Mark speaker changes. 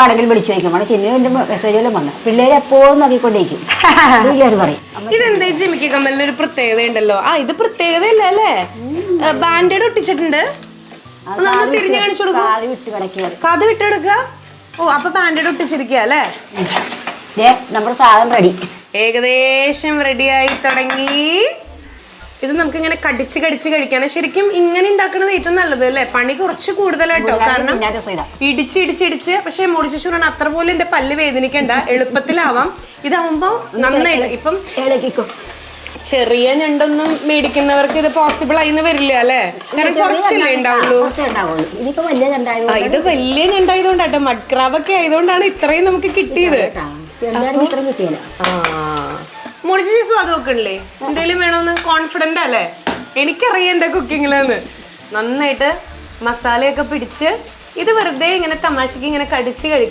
Speaker 1: ആണെങ്കിലും വിളിച്ചു ചോദിക്കും അവിടെ ചിന്നുവിന്റെ മെസ്സേജെല്ലാം വന്നു പിള്ളേരെ എപ്പോഴും നോക്കിക്കൊണ്ടിരിക്കും പറയും.
Speaker 2: ഇതെന്താ ജിമിക്കി കമ്മലിന് ഒരു പ്രത്യേകത ഉണ്ടല്ലോ. ഇത് പ്രത്യേകതയല്ല അല്ലേ? ബാൻഡേഡ് ഒട്ടിച്ചിട്ടുണ്ട്. തിരിഞ്ഞു കാണിച്ചു കൊടുക്കും. കഥ വിട്ടെടുക്കുക. ഓ അപ്പൊ ബാൻഡേഡ് ഒട്ടിച്ചിരിക്കുക അല്ലേ?
Speaker 1: നമ്മുടെ സാധനം റെഡി,
Speaker 2: ഏകദേശം റെഡിയായി തുടങ്ങി. ഇത് നമുക്ക് ഇങ്ങനെ കടിച്ച് കടിച്ച് കഴിക്കാണ്. ശരിക്കും ഇങ്ങനെ ഉണ്ടാക്കുന്നത് ഏറ്റവും നല്ലത് അല്ലേ? പണി കുറച്ച് കൂടുതലായിട്ടോ, കാരണം ഇടിച്ച്. പക്ഷെ മുടിച്ചൂരാണ് അത്ര പോലും എന്റെ പല്ല് വേദനിക്കണ്ട, എളുപ്പത്തിലാവാം. ഇതാവുമ്പോ നന്നായിട്ട് ഇപ്പം ചെറിയ ഞണ്ടൊന്നും മേടിക്കുന്നവർക്ക് ഇത് പോസിബിൾ ആയിന്ന് വരില്ല അല്ലേ? കാരണം കുറച്ചല്ലേ ഉണ്ടാവുള്ളൂ. ഇത് വലിയ ഞണ്ടായതുകൊണ്ടാട്ടോ, മഡ് ക്രാബ് ഒക്കെ ആയതുകൊണ്ടാണ് ഇത്രയും നമുക്ക് കിട്ടിയത്. മുടിച്ച സ്വാദം ഒക്കെ ഉള്ളേ. എന്തേലും വേണോന്ന് കോൺഫിഡന്റ് അല്ലേ? എനിക്കറിയാം എന്റെ കുക്കിങ്ങിലെന്ന്. നന്നായിട്ട് മസാലയൊക്കെ പിടിച്ച് ഇത് വെറുതെ ഇങ്ങനെ തമാശക്ക് ഇങ്ങനെ കടിച്ച് കഴിക്കും.